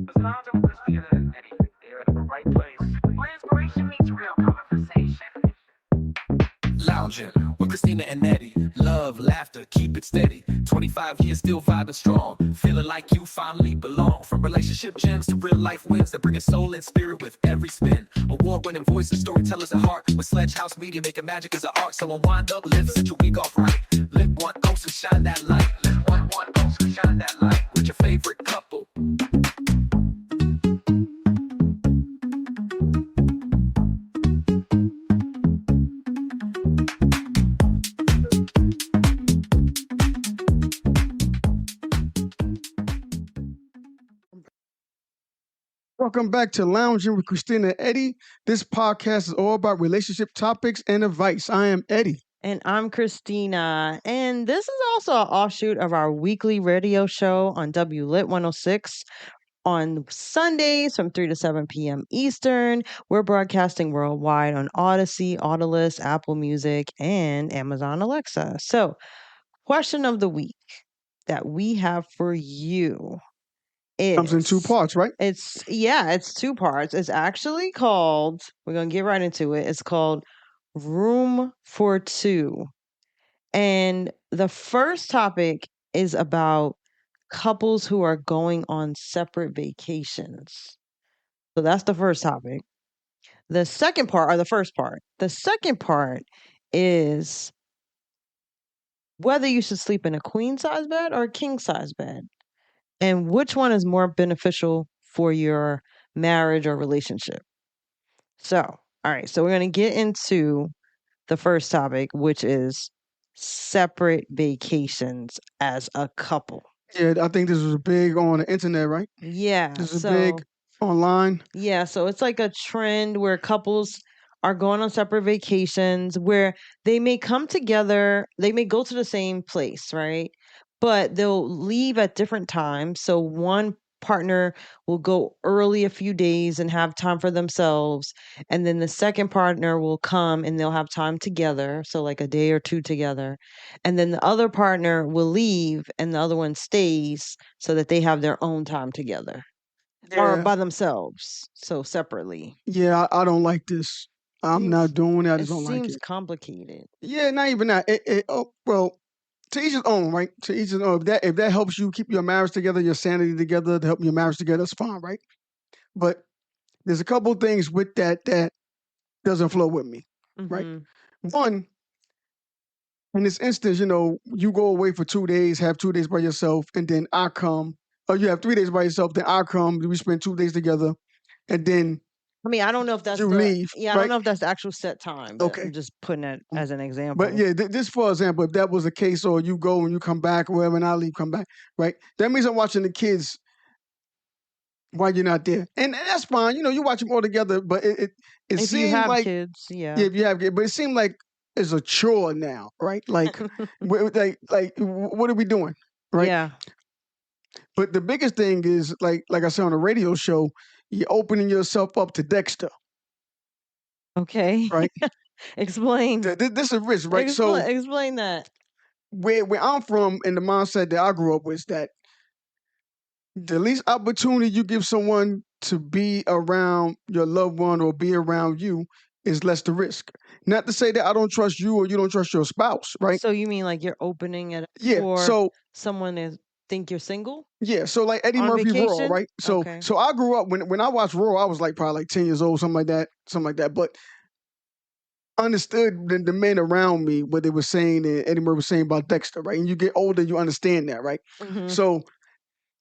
It's Lounge with Christina and Eddie. They're in the right place. Where inspiration meets real conversation. Lounging with Christina and Eddie. Love, laughter, keep it steady. 25 years still vibing strong. Feeling like you finally belong. From relationship gems to real life wins that bring a soul and spirit with every spin. Award-winning voices, storytellers at heart. With Sledge House Media making magic as an art. So unwind up, live, set your week off right. Lit one ghost and shine that light. Lit one ghost and shine that light. With your favorite couple. Welcome back to Lounging with Christina and Eddie. This podcast is all about relationship topics and advice. I am Eddie. And I'm Christina. And this is also an offshoot of our weekly radio show on WLIT 106 on Sundays from 3 to 7 p.m. Eastern. We're broadcasting worldwide on Odyssey, Autolist, Apple Music, and Amazon Alexa. So, question of the week that we have for you Comes in two parts, right? It's two parts. It's actually called, we're going to get right into it. It's called Room for Two. And the first topic is about couples who are going on separate vacations. So that's the first topic. The second part, or the first part, the second part is whether you should sleep in a queen size bed or a king size bed, and which one is more beneficial for your marriage or relationship. So, all right, so we're going to get into the first topic, which is separate vacations as a couple. Yeah, I think this was big on the internet, right? Yeah. This is big online. Yeah, so it's like a trend where couples are going on separate vacations where they may come together, they may go to the same place, right? But they'll leave at different times. So one partner will go early a few days and have time for themselves. And then the second partner will come and they'll have time together. So like a day or two together. And then the other partner will leave and the other one stays so that they have their own time together. Or by themselves, so separately. Yeah, I don't like this. I'm not doing it. I just don't like it. It seems complicated. Yeah, not even that. Well, to each his own, right? To each his own. If that helps you keep your marriage together, your sanity together, to help your marriage together, that's fine, right? But there's a couple of things with that doesn't flow with me, right? One, in this instance, you go away for 2 days, have 2 days by yourself, and then I come. Or you have 3 days by yourself, then I come. We spend 2 days together, and then I don't know if that's leave. Yeah, I don't know if that's the actual set time. But Okay, I'm just putting it as an example. But yeah, this for example, if that was the case, or you go and you come back, or wherever, and I leave, come back, right? That means I'm watching the kids while you're not there, and that's fine. You watch them all together, but it if seemed you have like kids, yeah, if you have kids, but it seemed like it's a chore now, right? Like, like what are we doing, right? Yeah. But the biggest thing is like I said on the radio show, you're opening yourself up to Dexter. Okay. Right. Explain. This is risk, right? Explain that. Where I'm from, and the mindset that I grew up with, is that the least opportunity you give someone to be around your loved one or be around you is less the risk. Not to say that I don't trust you or you don't trust your spouse, right? So you mean like you're opening it for someone to think you're single? Yeah, so like Eddie Murphy Raw, right? So I grew up when I watched Raw, I was like probably like 10 years old, something like that. But understood the men around me, what they were saying, and Eddie Murphy was saying about Dexter, right? And you get older, you understand that, right? Mm-hmm. So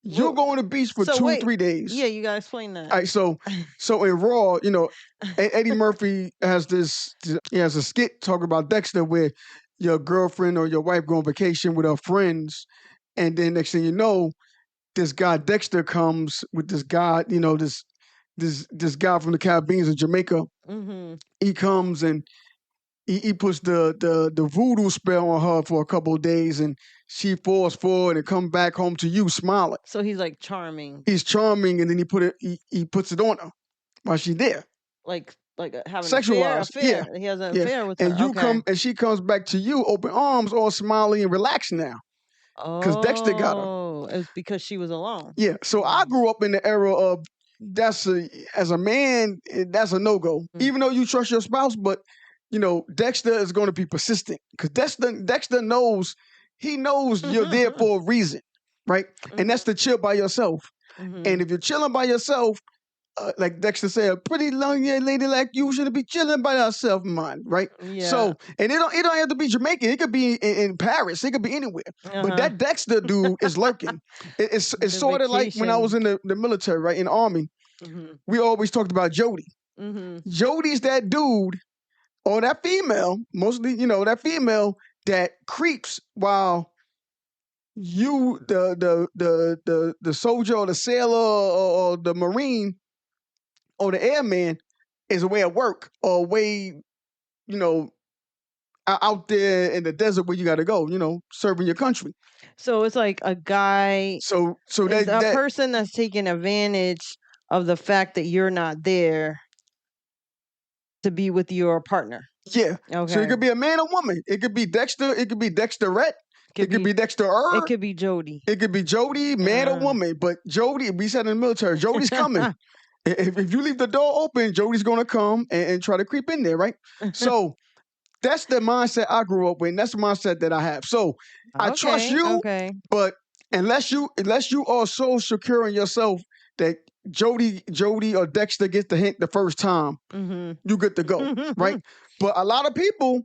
you're going to the beach for 3 days. Yeah, you gotta explain that. All right, so in Raw, Eddie Murphy has a skit talking about Dexter where your girlfriend or your wife go on vacation with her friends, and then next thing you know, this guy Dexter comes with this guy, this guy from the Caribbean in Jamaica. Mm-hmm. He comes and he puts the voodoo spell on her for a couple of days, and she falls for it and come back home to you smiling. So he's like charming. He's charming, and then he puts it on her while she's there. Like having sexualized. An affair. Yeah. He has an affair with her. And you come and she comes back to you open arms, all smiley and relaxed now. Because Dexter got her. So it was because she was alone. Yeah. So I grew up in the era of as a man, that's a no-go. Even though you trust your spouse, but Dexter is going to be persistent because Dexter knows you're there for a reason, right? And that's to chill by yourself. And if you're chilling by yourself, like Dexter said, a pretty long-haired lady like you shouldn't be chilling by herself, man, right? Yeah. So, and it don't have to be Jamaican. It could be in Paris. It could be anywhere. But that Dexter dude is lurking. It's sort of like when I was in the military, right, in the Army. We always talked about Jody. Jody's that dude or that female, mostly, that female that creeps while you, the soldier or the sailor or the Marine or the airman is away at work or away, out there in the desert where you got to go, serving your country. So it's like a guy. So it's that person that's taking advantage of the fact that you're not there to be with your partner. Yeah. Okay. So it could be a man or woman. It could be Dexter. It could be Dexterette. It could be Dexter. It could be Jody. It could be Jody, man or woman. But Jody, we said in the military, Jody's coming. If you leave the door open, Jody's going to come and try to creep in there, right? So that's the mindset I grew up with. And that's the mindset that I have. So I trust you, but unless you are so secure in yourself that Jody or Dexter gets the hint the first time, you good to go, right? But a lot of people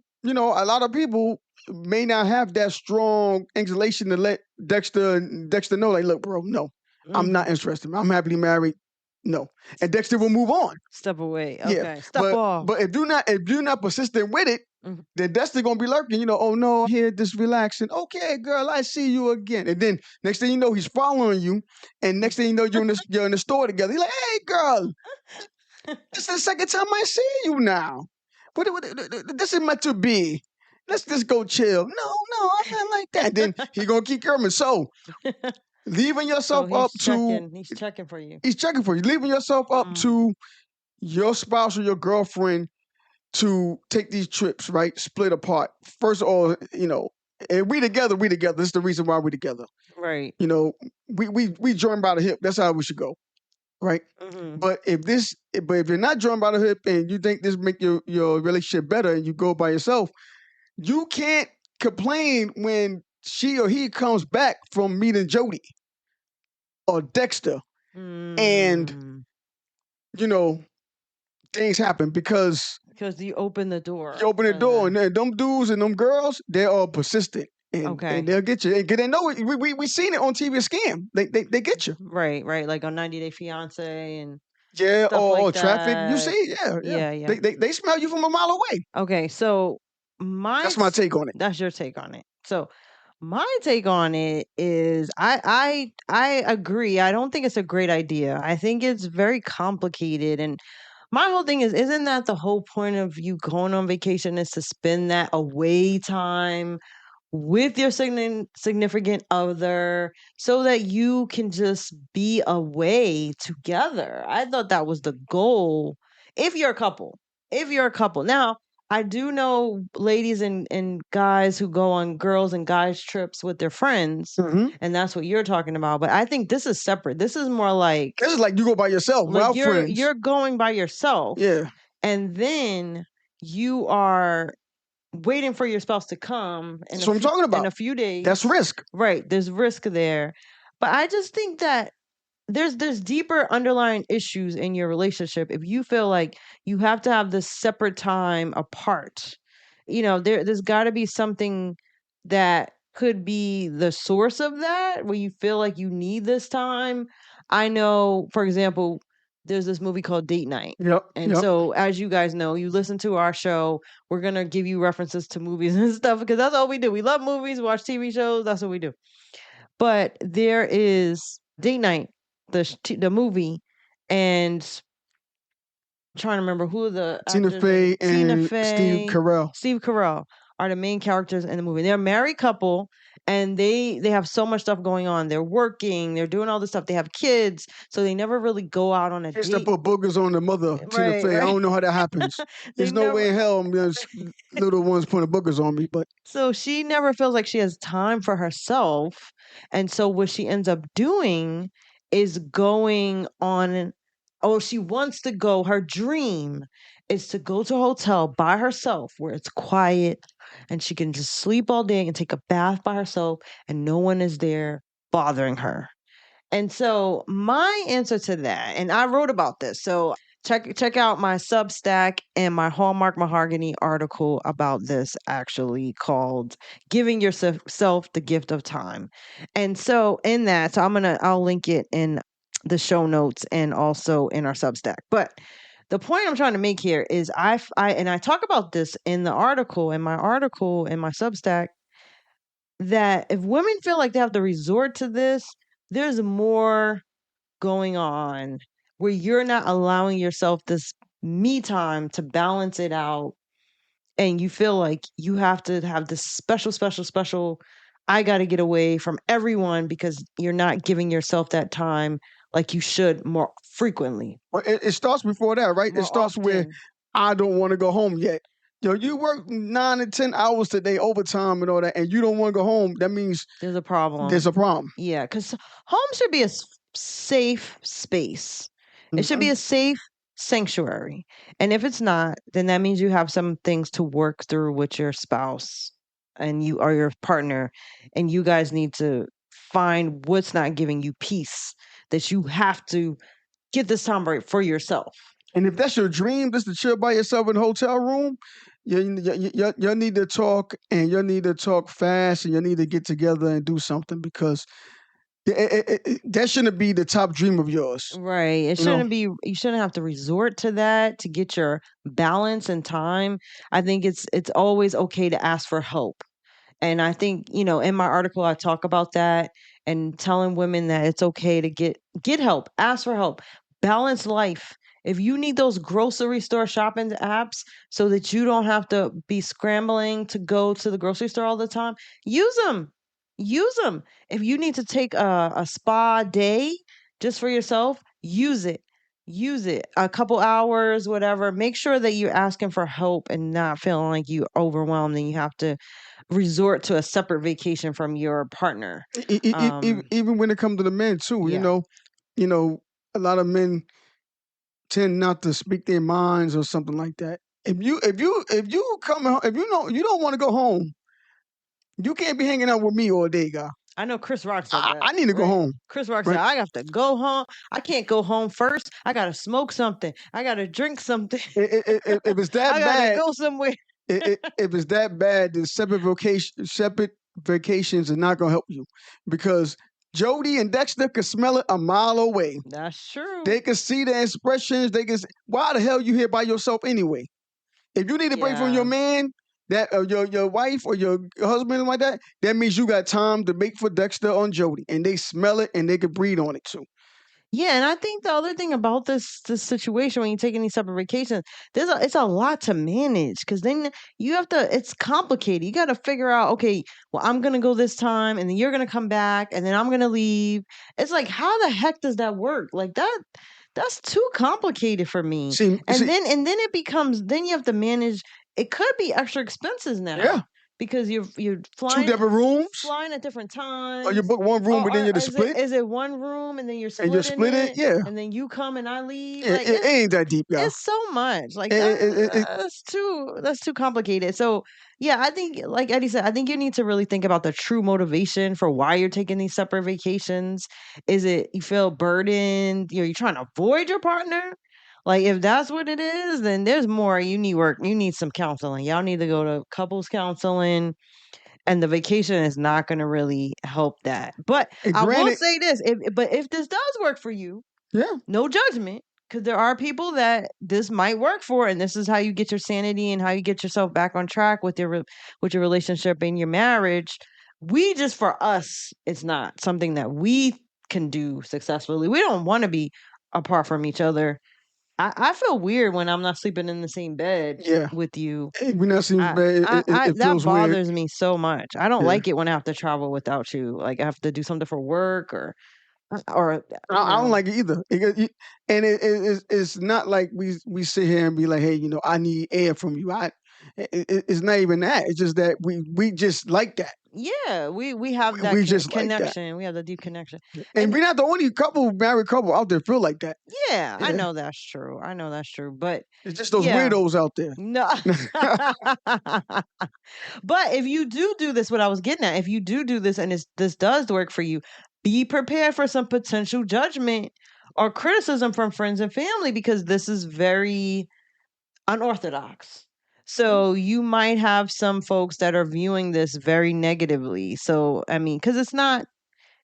may not have that strong inclination to let Dexter know, like, look, bro, no, I'm not interested. I'm happily married. No. And Dexter will move on. Step away. Okay. Yeah. Step off. But if you're not persistent with it, then Dexter gonna be lurking, oh no, here, just relaxing. Okay, girl, I see you again. And then next thing you know, he's following you. And next thing you know, you're in the store together. He's like, hey girl, this is the second time I see you now. What this is meant to be. Let's just go chill. No, I'm not like that. Then he gonna keep coming. So leaving yourself up to he's checking for you. He's checking for you. Leaving yourself up to your spouse or your girlfriend to take these trips, right? Split apart. First of all, and we together. This is the reason why we together. Right. We join by the hip. That's how we should go. Right. But if you're not joined by the hip and you think this make your relationship better and you go by yourself, you can't complain when she or he comes back from meeting Jody or Dexter and things happen because you open the door. You open the door and them dudes and them girls, they're all persistent. And they'll get you. And they know it. We seen it on TV scam. They get you. Right. Like on 90 Day Fiance and or like Traffic. that. You see, yeah. They smell you from a mile away. Okay, so that's my take on it. That's your take on it. So my take on it is I agree. I don't think it's a great idea. I think it's very complicated. And my whole thing isn't that the whole point of you going on vacation is to spend that away time with your significant other so that you can just be away together? I thought that was the goal. If you're a couple. Now, I do know ladies and guys who go on girls and guys trips with their friends, and that's what you're talking about. But I think this is separate. This is more like you go by yourself. Like you're going by yourself. Yeah. And then you are waiting for your spouse to come. That's what I'm talking about. In a few days. That's risk. Right. There's risk there. But I just think that there's deeper underlying issues in your relationship if you feel like you have to have this separate time apart. There's got to be something that could be the source of that, where you feel like you need this time. I know, for example, there's this movie called Date Night. Yep. So, as you guys know, you listen to our show, we're going to give you references to movies and stuff because that's all we do. We love movies, watch TV shows. That's what we do. But there is Date Night, the movie, and I'm trying to remember who the Tina Fey and Steve Carell. Steve Carell are the main characters in the movie. They're a married couple, and they have so much stuff going on. They're working, they're doing all this stuff. They have kids, so they never really go out on a Kids that date. put boogers on the mother, Tina Right, Fey. I right. don't know how that happens. They There's no way in never. hell there's little ones putting boogers on me. But So she never feels like she has time for herself. And so what she ends up doing is going on, oh, she wants to go, her dream is to go to a hotel by herself where it's quiet and she can just sleep all day and take a bath by herself and no one is there bothering her. And so my answer to that, and I wrote about this. So check out my Substack and my Hallmark Mahogany article about this, actually called Giving Yourself the Gift of Time. And so in that, so I'll link it in the show notes and also in our Substack. But the point I'm trying to make here is I talk about this in the article, in my Substack, that if women feel like they have to resort to this, there's more going on where you're not allowing yourself this me time to balance it out. And you feel like you have to have this special, I got to get away from everyone because you're not giving yourself that time like you should more frequently. well, it starts before that, right? More It starts where often. I don't want to go home yet. You work 9 to 10 hours today, overtime and all that, and you don't want to go home. That means There's a problem. there's a problem. Yeah, because home should be a safe space. It should be Mhm. a safe sanctuary. And if it's not, then that means you have some things to work through with your spouse and you or your partner. And you guys need to find what's not giving you peace, that you have to get this time break for yourself. And if that's your dream, just to chill by yourself in a hotel room, you need to talk, and you need to talk fast, and you need to get together and do something, because that shouldn't be the top dream of yours. Right. It You know, shouldn't be, you shouldn't have to resort to that to get your balance and time. I think it's always okay to ask for help. And I think, in my article, I talk about that and telling women that it's okay to get help, ask for help, balance life. If you need those grocery store shopping apps so that you don't have to be scrambling to go to the grocery store all the time, use them. Use them. If you need to take a spa day just for yourself, use it. Use it a couple hours, whatever. Make sure that you're asking for help and not feeling like you're overwhelmed and you have to resort to a separate vacation from your partner. even when it comes to the men too, Yeah. a lot of men tend not to speak their minds or something like that. If you come home, if you know you don't want to go home, you can't be hanging out with me all day, guy. I know Chris Rock said that. I need to go right? home. Chris Rock said, Right? I have to go home. I can't go home first. I got to smoke something. I got to drink something. If it's that I got to bad, go somewhere. if it's that bad, then separate vacations are not gonna help you, because Jody and Dexter could smell it a mile away. That's true. They can see the expressions. Why the hell you here by yourself anyway? If you need a break from your man, that your wife or your husband like that, that means you got time to make for Dexter on Jody, and they smell it and they can breathe on it too. Yeah, and I think the other thing about this situation when you take any separate vacations, it's a lot to manage because then you have to. It's complicated. You got to figure out. Okay, well, I'm gonna go this time, and then you're gonna come back, and then I'm gonna leave. It's like, how the heck does that work? Like that. That's too complicated for me. Then it becomes. Then you have to manage. It could be extra expenses now. Yeah. Because you're flying 2 different rooms, flying at different times. or you book one room, but then you're split. Is it one room and then you're and you're splitting split it? Yeah. and then you come and I leave? It, Like it ain't that deep, guys. it's so much. Like It- that's too complicated. So yeah, I think like Eddie said, I think you need to really think about the true motivation for why you're taking these separate vacations. Is it you feel burdened? You're trying to avoid your partner? Like if that's what it is, then there's more. You need work. You need some counseling. Y'all need to go to couples counseling. And the vacation is not going to really help that. But I will say this: if this does work for you, yeah, no judgment, because there are people that this might work for, and this is how you get your sanity and how you get yourself back on track with your relationship and your marriage. For us, it's not something that we can do successfully. We don't want to be apart from each other. I feel weird when I'm not sleeping in the same bed Yeah. with you. When that seems bad, it That feels weird. bothers me so much. I don't Yeah. like it when I have to travel without you. Like I have to do something for work or I don't like it either. And it's not like we sit here and be like, hey, I need air from you. It's not even that. It's just that we just like that. Yeah, we have that We just like that. connection. We have the deep connection. And we're not the only married couple out there feel like that. Yeah, I Yeah. know that's true. I know that's true. But It's just those yeah. weirdos out there. No. But if you do this, what I was getting at, if you do this and this does work for you, be prepared for some potential judgment or criticism from friends and family because this is very unorthodox. So you might have some folks that are viewing this very negatively. So I mean, because it's not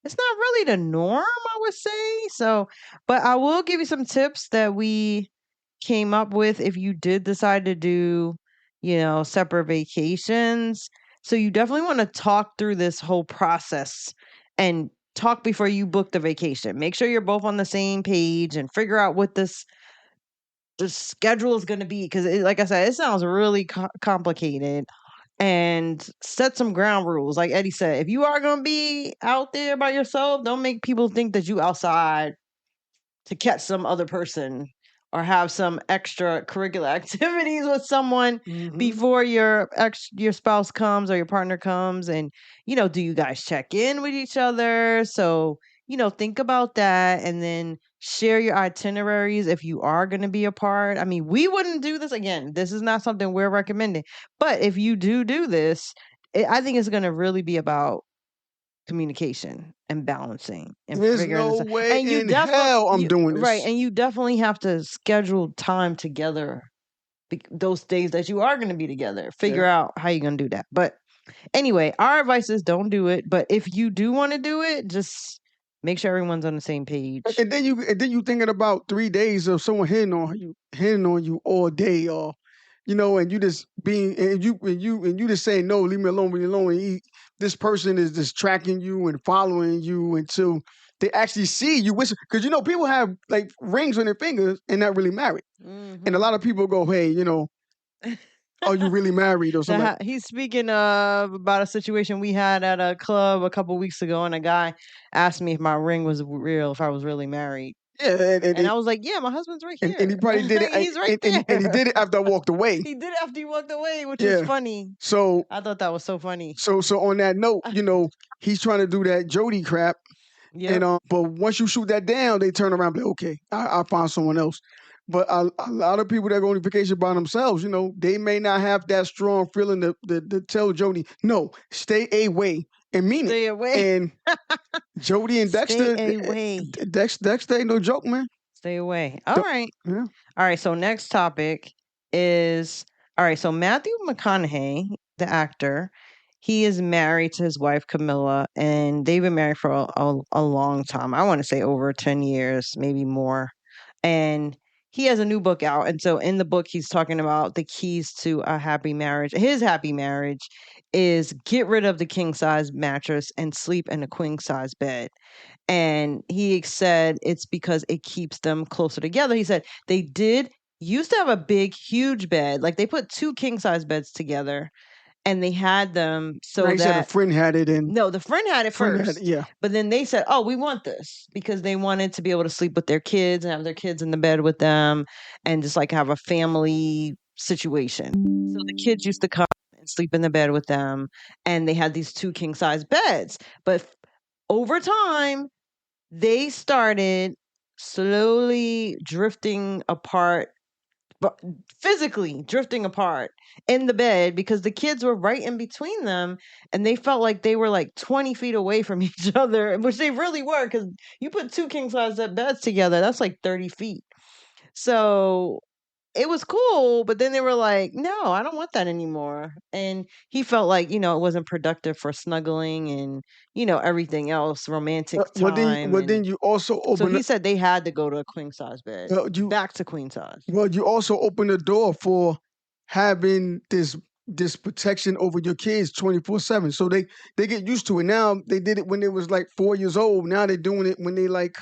really the norm, I would say. So, but I will give you some tips that we came up with if you did decide to do, separate vacations. So you definitely want to talk through this whole process and talk before you book the vacation. Make sure you're both on the same page and figure out what the schedule is going to be because like I said, it sounds really complicated. And set some ground rules. Like Eddie said, if you are going to be out there by yourself, don't make people think that you outside to catch some other person or have some extracurricular activities with someone before your spouse comes or your partner comes. And do you guys check in with each other? So think about that and then share your itineraries if you are going to be apart. I mean, we wouldn't do this again. This is not something we're recommending, but if you do this, I think it's going to really be about communication and balancing and There's figuring no this out. way And you in hell I'm doing this. right, and you definitely have to schedule time together those days that you are going to be together. Figure out how you're going to do that. But anyway, our advice is don't do it. But if you do want to do it, just make sure everyone's on the same page. And then you thinking about 3 days of someone hitting on you all day, or and you just being and you just saying no, leave me alone, leave me alone. And this person is just tracking you and following you until they actually see you. Because people have like rings on their fingers and not really married, and a lot of people go, hey, are you really married or something? He's speaking about a situation we had at a club a couple weeks ago, and a guy asked me if my ring was real, if I was really married. Yeah, and I was like, "Yeah, my husband's right here." and he probably did it. He's right there. And he did it after I walked away. He did it after you walked away, which is funny. So I thought that was so funny. So on that note, he's trying to do that Jody crap. Yeah. And but once you shoot that down, they turn around and be like, okay, I'll find someone else. But a lot of people that go on vacation by themselves, they may not have that strong feeling to tell Jody, no, stay away and mean Stay it. away. And Jody and Dexter, Stay away. Dexter ain't no joke, man. Stay away. All right. Yeah. All right. So next topic is So Matthew McConaughey, the actor, he is married to his wife Camilla, and they've been married for a long time. I want to say over 10 years, maybe more. And he has a new book out. And so in the book, he's talking about the keys to a happy marriage. His happy marriage is get rid of the king size mattress and sleep in a queen size bed. And he said it's because it keeps them closer together. He said they used to have a big, huge bed. Like they put 2 king size beds together and they had them so he said a friend had it. No, the friend had it first. But then they said, oh, we want this because they wanted to be able to sleep with their kids and have their kids in the bed with them and just like have a family situation. So the kids used to come and sleep in the bed with them and they had these 2 king size beds. But over time, they started slowly drifting apart, but physically drifting apart in the bed because the kids were right in between them and they felt like they were like 20 feet away from each other, which they really were because you put 2 king size beds together, that's like 30 feet. So it was cool, but then they were like, no, I don't want that anymore. And he felt like, it wasn't productive for snuggling and, everything else, romantic time. Then you also open. So he said they had to go to a queen size bed, back to queen size. Well, you also open the door for having this protection over your kids 24/7. So they get used to it. Now they did it when they was like 4 years old. Now they're doing it when they like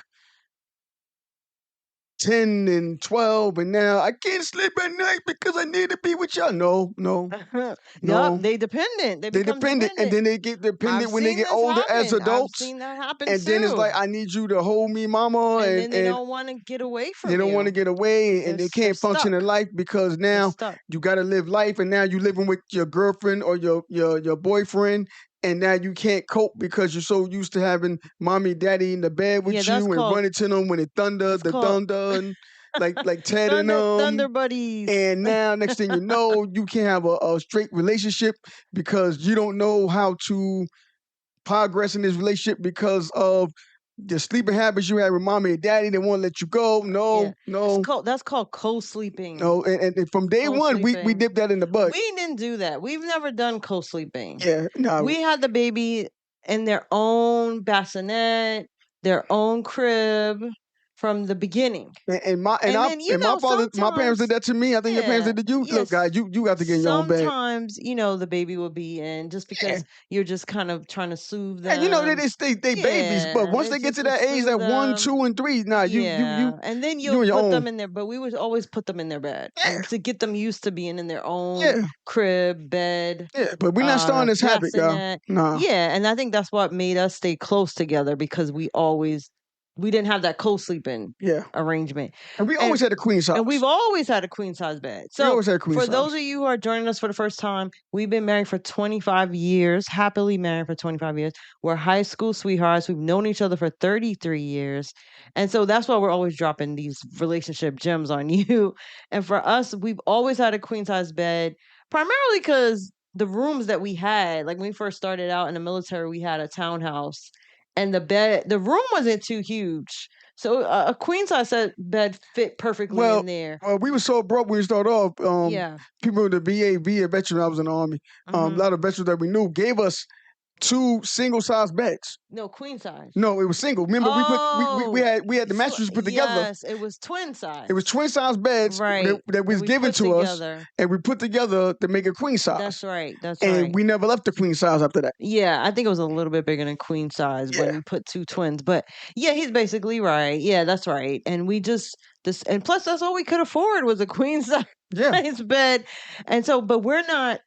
10 and 12, and now I can't sleep at night because I need to be with y'all. No. Yup, they dependent. They They become dependent, and then they get dependent I've when they seen get this older as happen. I've adults. seen that happen And then it's too. like, I need you to hold me, mama, And and then they don't want to get away from they don't want to you. get away, and they They're can't function stuck. in life because They're now stuck. you got to live life, and now you living with your girlfriend or your boyfriend, and now you can't cope because you're so used to having mommy, daddy in the bed with Yeah, you that's and called running to them when it's the called thunder, and like Ted and Thunder Buddies. and now next thing you know, you can't have a straight relationship because you don't know how to progress in this relationship because of the sleeping habits you had with mommy and daddy. They won't let you go. Yeah. No. That's called co-sleeping. No, and from day one, we Co-sleeping. dipped that in the bud. We didn't do that. We've never done co-sleeping. Yeah, no. We had the baby in their own bassinet, their own crib from the beginning. And my then, my parents did that to me. I think your parents yeah, did to you. yes, Look, guys, you got to get in your own bed. sometimes, the baby will be in just because you're just kind of trying to soothe them. And they babies, but once they get to that age, that 1, 2, and 3, you and then you on you'll your put own. them in there, but we would always put them in their bed Yeah. and to get them used to being in their own Yeah. crib, bed. Yeah, but we're not starting this habit, y'all. bassinet. Nah. Yeah, and I think that's what made us stay close together because we didn't have that co-sleeping arrangement. And we always had a queen size. And we've always had a queen size bed. We So always had a queen for size. those of you who are joining us for the first time, we've been married for 25 years, happily married for 25 years. We're high school sweethearts. We've known each other for 33 years. And so that's why we're always dropping these relationship gems on you. And for us, we've always had a queen size bed, primarily because the rooms that we had, like when we first started out in the military, we had a townhouse and the room wasn't too huge. So a queen size bed fit perfectly in there. Well, we were so broke when we started off. People in the VA veteran, I was in the Army. A lot of veterans that we knew gave us 2 single size beds. No, queen size. No, it was single. Remember, we had the mattresses put together. Yes, it was twin size. It was twin size beds that was given to us, and we put together to make a queen size. That's right. And we never left the queen size after that. Yeah, I think it was a little bit bigger than queen size when you put 2 twins. But yeah, he's basically right. Yeah, that's right. And and plus that's all we could afford was a queen size bed. And so, but we're not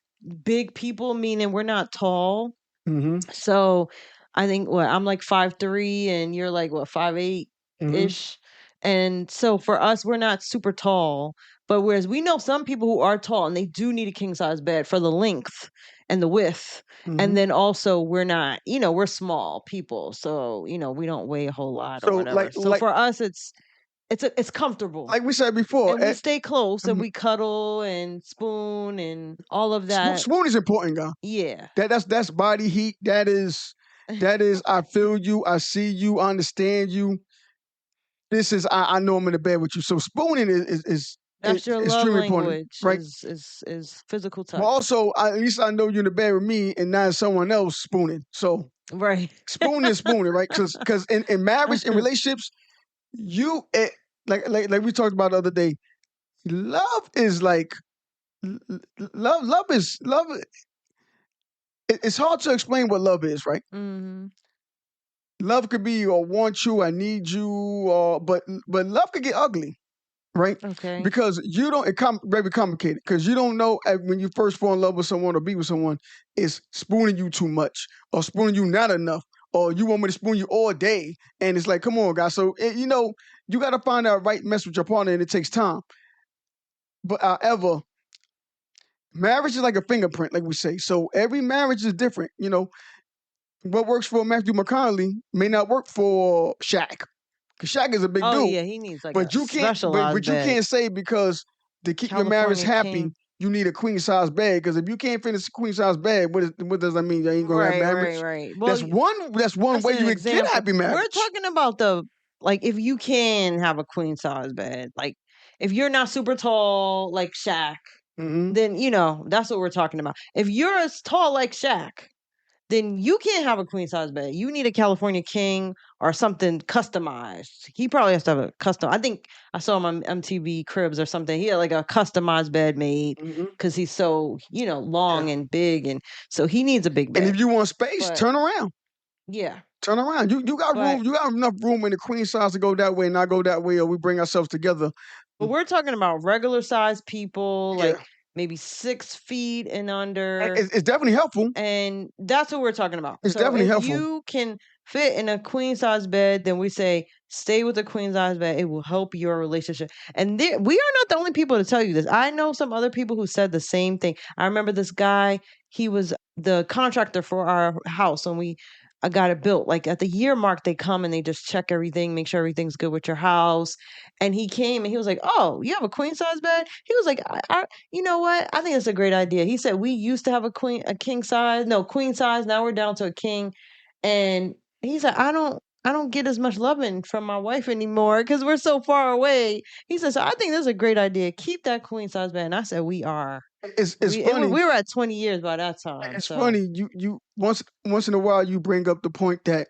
big people, meaning we're not tall. Mm-hmm. So I think I'm like 5'3" and you're like 5'8" ish. And so for us, we're not super tall. But whereas we know some people who are tall and they do need a king size bed for the length and the width. And then also we're not, we're small people. So, we don't weigh a whole lot or whatever. So for us, it's comfortable. Like we said before. And we stay close and we cuddle and spoon and all of that. Spoon is important, guy. Yeah. That's body heat. That is I feel you, I see you, I understand you. This is I know I'm in the bed with you. So spooning is that's your love language, right? Is physical touch. But also, at least I know you're in the bed with me and not someone else spooning. So spooning is spooning, right? Because in marriage and relationships, like we talked about the other day, love is like love is love. It's hard to explain what love is, right? Mm-hmm. Love could be or want you, I need you, but love could get ugly, right? Okay. Because it's very complicated. Because you don't know when you first fall in love with someone or be with someone, is spooning you too much or spooning you not enough, or you want me to spoon you all day, and it's like, come on, guys. So you got to find that right mess with your partner, and it takes time. But however, marriage is like a fingerprint, like we say. So every marriage is different. What works for Matthew McConaughey may not work for Shaq. Because Shaq is a big dude. Oh yeah, he needs like a specialized But you can't say because to keep your marriage happy, you need a queen size bed. Because if you can't finish a queen size bed, what does that mean? You ain't gonna have marriage. Right. Well, that's one way you would get a happy marriage. We're talking about if you can have a queen size bed, like if you're not super tall like Shaq, then that's what we're talking about. If you're as tall like Shaq, then you can't have a queen size bed. You need a California king or something customized. He probably has to have a custom. I think I saw him on MTV Cribs or something. He had like a customized bed made because he's so, long and big. And so he needs a big bed. And if you want space, turn around. Yeah. Turn around. You got But- room. You got enough room in the queen size to go that way and not go that way, or we bring ourselves together. But we're talking about regular sized people, like Yeah. maybe 6 feet and under. It's definitely helpful. And that's what we're talking about. It's So definitely if helpful. you can fit in a queen size bed, then we say stay with a queen size bed. It will help your relationship. And we are not the only people to tell you this. I know some other people who said the same thing. I remember this guy, he was the contractor for our house when we got it built. Like at the year mark, they come and they just check everything, make sure everything's good with your house. And he came and he was like, "Oh, you have a queen size bed?" He was like, you know what? I think it's a great idea. He said we used to have a queen size. Now we're down to a king. And he said, I don't get as much loving from my wife anymore because we're so far away. He said, so I think this is a great idea. Keep that queen size bed. And I said, we are. It's funny. We were at 20 years by that time. It's so. funny. You once in a while you bring up the point that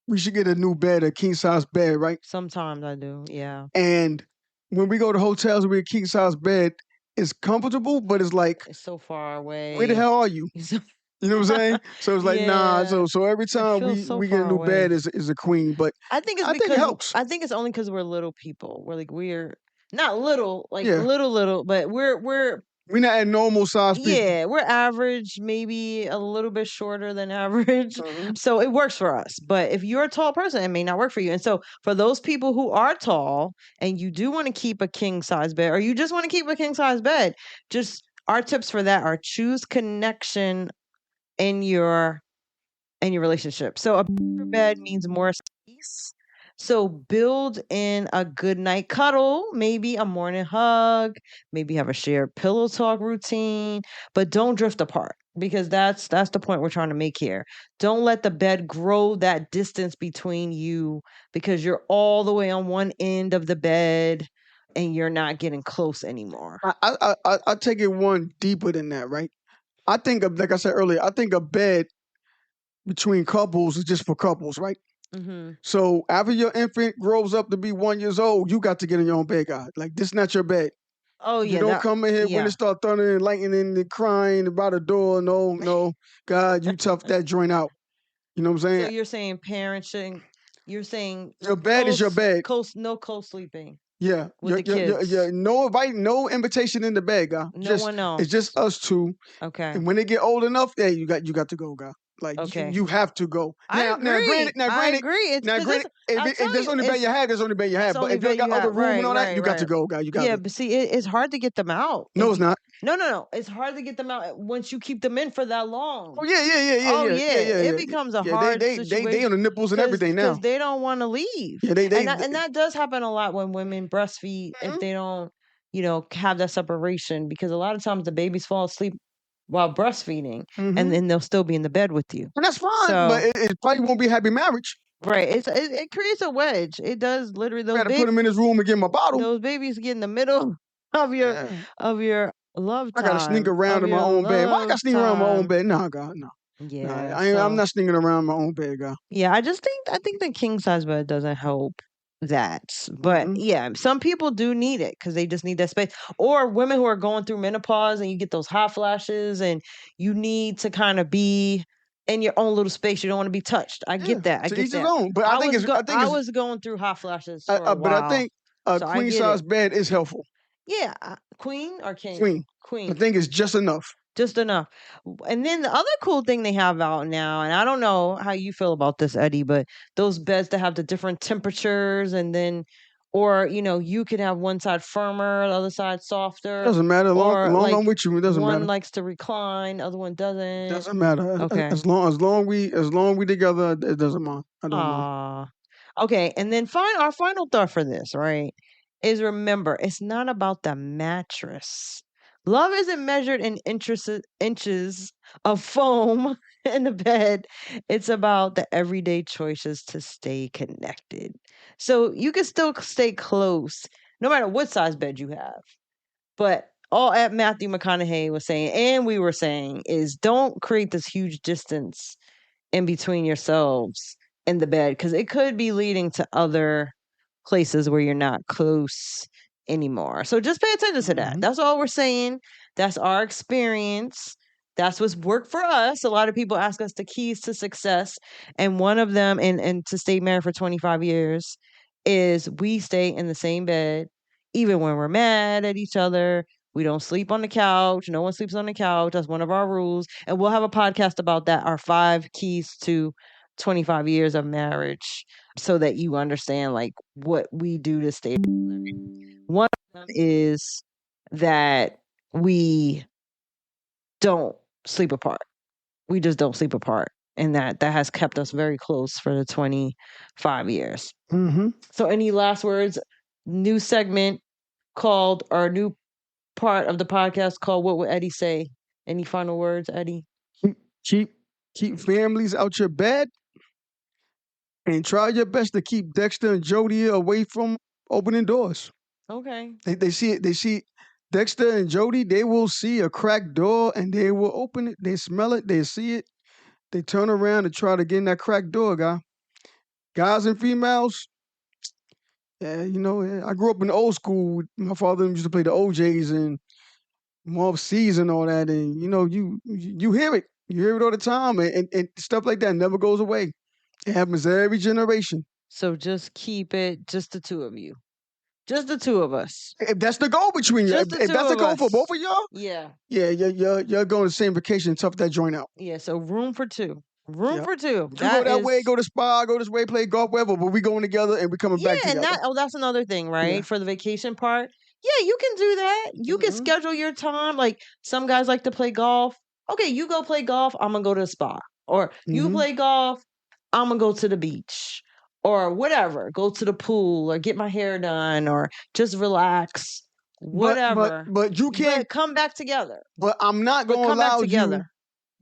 we should get a new bed, a king size bed, right? Sometimes I do, yeah. And when we go to hotels with a king size bed, it's comfortable, but it's like it's so far away. Where the hell are you? You know what I'm saying? So it's like, nah. So every time we get a new bed is a queen. But I think it's because it helps. I think it's only because we're little people. We're not little, like Yeah. little, but we're not at normal size people. Yeah, we're average, maybe a little bit shorter than average. Mm-hmm. So it works for us. But if you're a tall person, it may not work for you. And so for those people who are tall and you do want to keep a king size bed, or you just want to keep a king size bed, just our tips for that are choose connection in your relationship. So a bigger bed means more space. So build in a good night cuddle, maybe a morning hug, maybe have a shared pillow talk routine, but don't drift apart because that's the point we're trying to make here. Don't let the bed grow that distance between you because you're all the way on one end of the bed and you're not getting close anymore. I take it one deeper than that, right? I think like I said earlier, I think a bed between couples is just for couples, right? Mm-hmm. So after your infant grows up to be 1 year old, you got to get in your own bed, God. Like this, is not your bed. Oh yeah, you don't come in here when it start thundering and lightning and crying about the door. No, God, you tough that joint out. You know what I'm saying? So you're saying parents shouldn't. You're saying your bed is your bed. No co-sleeping. Yeah, with the kids. No invitation in the bed, God. No one else. It's just us two. Okay. And when they get old enough, hey, you got to go, God. Like you have to go. I agree. I agree. If there's only bed you have, there's only bed you have. But if you got other room and all that, you got to go, God. You got to. Yeah, but see, it's hard to get them out. No, it's not. No. It's hard to get them out once you keep them in for that long. Oh yeah. It becomes a hard situation. They on the nipples and everything now because they don't want to leave. Yeah, and that does happen a lot when women breastfeed if they don't, have that separation because a lot of times the babies fall asleep while breastfeeding, and then they'll still be in the bed with you. And that's fine, but it probably won't be a happy marriage. Right. It creates a wedge. It does literally. I gotta put them in his room and give him a bottle. Those babies get in the middle of your love time. I gotta sneak around in my own bed. Why I gotta sneak around in my own bed? No, God, no. Yeah. I'm not sneaking around my own bed, God. Yeah, I think the king size bed doesn't help that. But yeah, some people do need it because they just need that space. Or women who are going through menopause and you get those hot flashes and you need to kind of be in your own little space. You don't want to be touched. I get that. I get that. Own. But I was going through hot flashes for a while. But I think a queen size bed is helpful. Yeah, queen or king? Queen. I think it's just enough. Just enough. And then the other cool thing they have out now, and I don't know how you feel about this, Eddie, but those beds that have the different temperatures and then, or, you could have one side firmer, the other side softer. Doesn't matter. Long I'm with you, it doesn't matter. One likes to recline, other one doesn't. Doesn't matter. Okay. As long we together, it doesn't matter. I don't mind. Okay. And then our final thought for this, right, is remember, it's not about the mattress. Love isn't measured in inches of foam in the bed. It's about the everyday choices to stay connected. So you can still stay close no matter what size bed you have. But all at Matthew McConaughey was saying, and we were saying, is don't create this huge distance in between yourselves in the bed because it could be leading to other places where you're not close anymore. So just pay attention to that. That's all we're saying. That's our experience. That's what's worked for us. A lot of people ask us the keys to success. And one of them, and to stay married for 25 years, is we stay in the same bed, even when we're mad at each other. We don't sleep on the couch. No one sleeps on the couch. That's one of our rules. And we'll have a podcast about that, our 5 keys to 25 years of marriage, so that you understand like what we do to stay together. One of them is that we don't sleep apart. We just don't sleep apart. And that has kept us very close for the 25 years. Mm-hmm. So any last words? New segment called, or new part of the podcast called What Would Eddie Say? Any final words, Eddie? Keep families out your bed, and try your best to keep Dexter and Jody away from opening doors. Okay. They see it. They see Dexter and Jody. They will see a cracked door and they will open it. They smell it. They see it. They turn around and try to get in that cracked door, guys and females. Yeah, I grew up in the old school. My father used to play the OJs and Mob C's and all that, and you hear it. You hear it all the time, and stuff like that never goes away. It happens every generation. So just keep it, just the two of you. Just the two of us. If that's the goal between you, if that's the goal for both of y'all, yeah, you're going the same vacation, tough that joint out. Yeah, so room for two. Room for two. You go that way, go to spa, go this way, play golf, whatever, but we going together and we coming back together. And that's another thing, right? For the vacation part. Yeah, you can do that. You can schedule your time. Like some guys like to play golf. Okay, you go play golf, I'm gonna go to the spa. Or you play golf, I'm gonna go to the beach. Or whatever. Go to the pool or get my hair done or just relax. Whatever. But you can't come back together. But I'm not gonna allow you.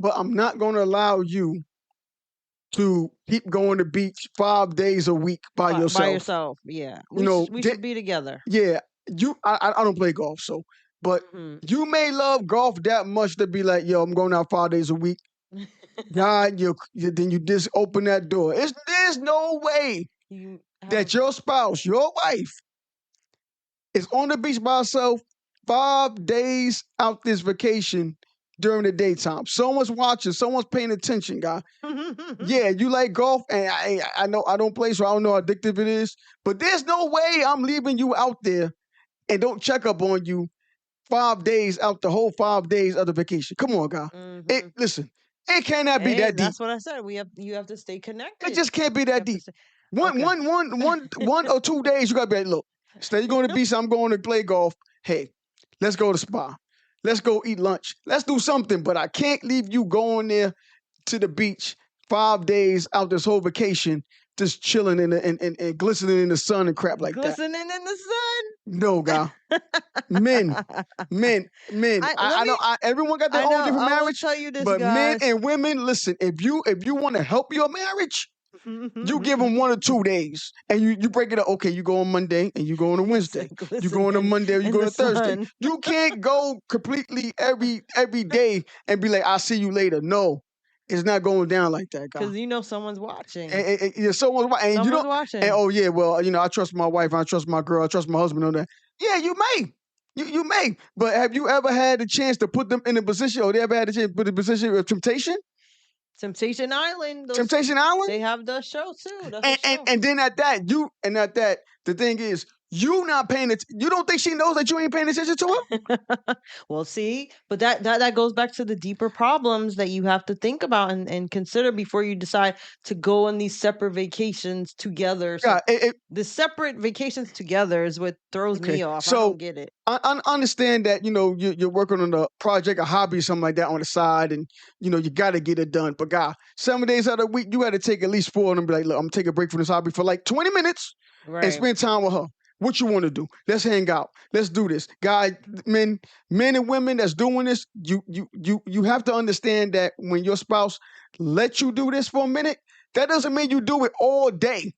But I'm not gonna allow you to keep going to the beach 5 days a week by yourself. By yourself, yeah. We should be together. Yeah, I don't play golf, so. But you may love golf that much to be like, yo, I'm going out 5 days a week. God, then you just open that door. There's no way that your spouse, your wife, is on the beach by herself 5 days out this vacation during the daytime. Someone's watching. Someone's paying attention, guy. Yeah, you like golf, and I know I don't play, so I don't know how addictive it is. But there's no way I'm leaving you out there and don't check up on you 5 days out the whole 5 days of the vacation. Come on, guy. Listen, it cannot be that deep. That's what I said. You have to stay connected. It just can't be that deep. One or 2 days, you gotta be like, look, instead you're going to the beach, I'm going to play golf. Hey, let's go to spa. Let's go eat lunch. Let's do something. But I can't leave you going there to the beach 5 days out this whole vacation, just chilling and glistening in the sun and crap like that. Glistening in the sun? No, guy. Men. I know everyone got their own different marriage. I will tell you this, but guys. Men and women, listen, if you want to help your marriage, you give them 1 or 2 days, and you break it up. Okay, you go on Monday, and you go on a Wednesday. You go on a Monday, or you go on a Thursday. Sun. You can't go completely every day and be like, I'll see you later. No, it's not going down like that, guy. Because someone's watching. Someone's watching. Someone's watching. And, oh, yeah, well, I trust my wife, I trust my girl, I trust my husband on that. Yeah, you may. You may. But have you ever had the chance to put them in a position, or they ever had the chance to put in a position of temptation? Temptation Island. Temptation Island? They have the show too. And then at that, the thing is, you not paying it. You don't think she knows that you ain't paying attention to her? Well, see, but that goes back to the deeper problems that you have to think about and consider before you decide to go on these separate vacations together. So the separate vacations together is what throws me off. So, I don't get it. I understand that, you're working on a project, a hobby, something like that on the side, and, you got to get it done. But, God, 7 days out of the week, you got to take at least 4 of them and be like, look, I'm going to take a break from this hobby for like 20 minutes and spend time with her. What you want to do? Let's hang out. Let's do this. Guys, men and women that's doing this, you have to understand that when your spouse lets you do this for a minute, that doesn't mean you do it all day.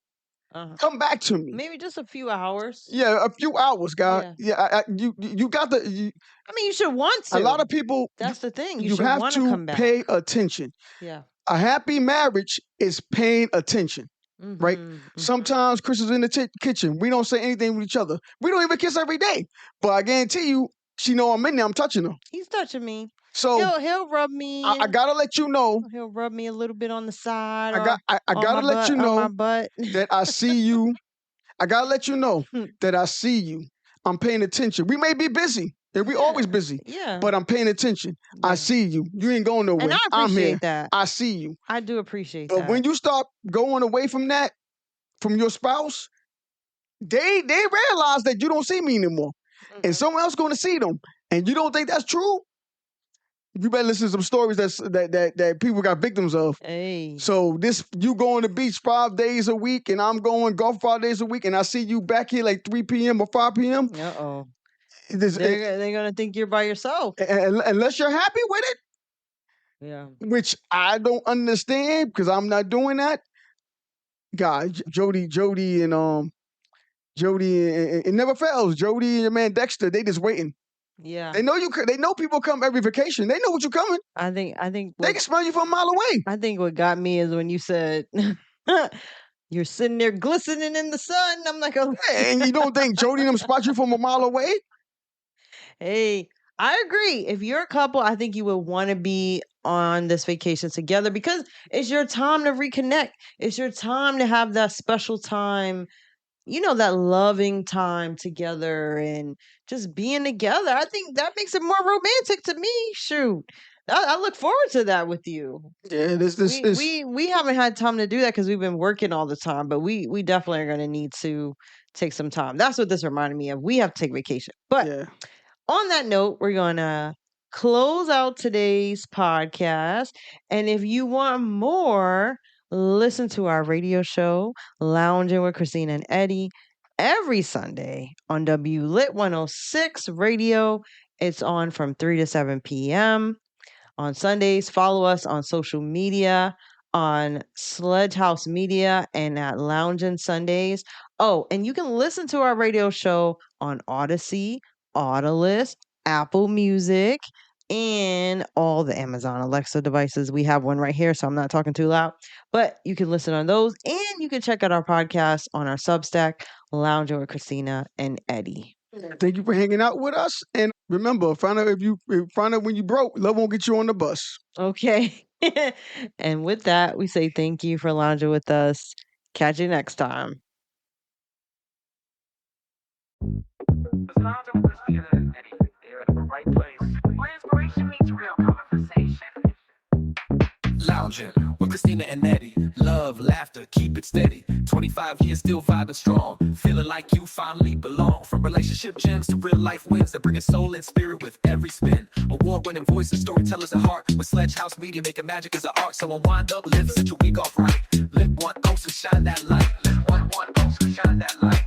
Come back to me. Maybe just a few hours. Yeah, a few hours, guy. Yeah, you got to. I mean, you should want to. A lot of people. That's the thing. You have to pay attention. Yeah. A happy marriage is paying attention. Right? Sometimes Chris is in the kitchen. We don't say anything with each other. We don't even kiss every day. But I guarantee you, she know I'm in there. I'm touching her. He's touching me. So he'll rub me. I gotta let you know. He'll rub me a little bit on the side. I gotta let you on my know butt. that I see you. I gotta let you know that I see you. I'm paying attention. We may be busy, and we always busy. Yeah. But I'm paying attention. I see you. You ain't going nowhere. And I I'm here. appreciate that. I see you. I do appreciate But that. when you start going away from that, from your spouse, they realize that you don't see me anymore, and someone else going to see them, and you don't think that's true. You better listen to some stories that people got victims of. Hey. So this, you going to the beach 5 days a week, and I'm going golf 5 days a week, and I see you back here like 3 p.m. or 5 p.m. Uh-oh. They're gonna think you're by yourself. Unless you're happy with it. Yeah. Which I don't understand because I'm not doing that. God, Jody and it never fails. Jody and your man Dexter, they just waiting. Yeah. They know you. They know people come every vacation. They know what you're coming. I think They can smell you from a mile away. I think what got me is when you said you're sitting there glistening in the sun. I'm like, oh, And you don't think Jody and them spot you from a mile away? Hey, I agree. If you're a couple, I think you would want to be on this vacation together because it's your time to reconnect. It's your time to have that special time, that loving time together and just being together. I think that makes it more romantic to me. Shoot. I look forward to that with you. Yeah, we haven't had time to do that because we've been working all the time, but we definitely are going to need to take some time. That's what this reminded me of. We have to take vacation. But on that note, we're going to close out today's podcast. And if you want more, listen to our radio show, Lounging with Christina and Eddie, every Sunday on WLIT 106 radio. It's on from 3 to 7 p.m. On Sundays, follow us on social media, on Sledge House Media and at Loungin' Sundays. Oh, and you can listen to our radio show on Odyssey, Audiolist, Apple Music, and all the Amazon Alexa devices. We have one right here, so I'm not talking too loud. But you can listen on those, and you can check out our podcast on our Substack, Lounging with Christina and Eddie. Thank you for hanging out with us. And remember, find out when you broke, love won't get you on the bus. Okay. And with that, we say thank you for lounging with us. Catch you next time. Lounging with Christina and Eddie, they're in the right place. Where inspiration meets real conversation. Lounging with Christina and Eddie. Love, laughter, keep it steady. 25 years still vibing strong. Feeling like you finally belong. From relationship gems to real life wins that bring a soul and spirit with every spin. Award-winning voices, storytellers at heart. With Sledge House Media, making magic as an art. So unwind up, live, set your week off right. Live one ounce and shine that light. Live one ounce and shine that light.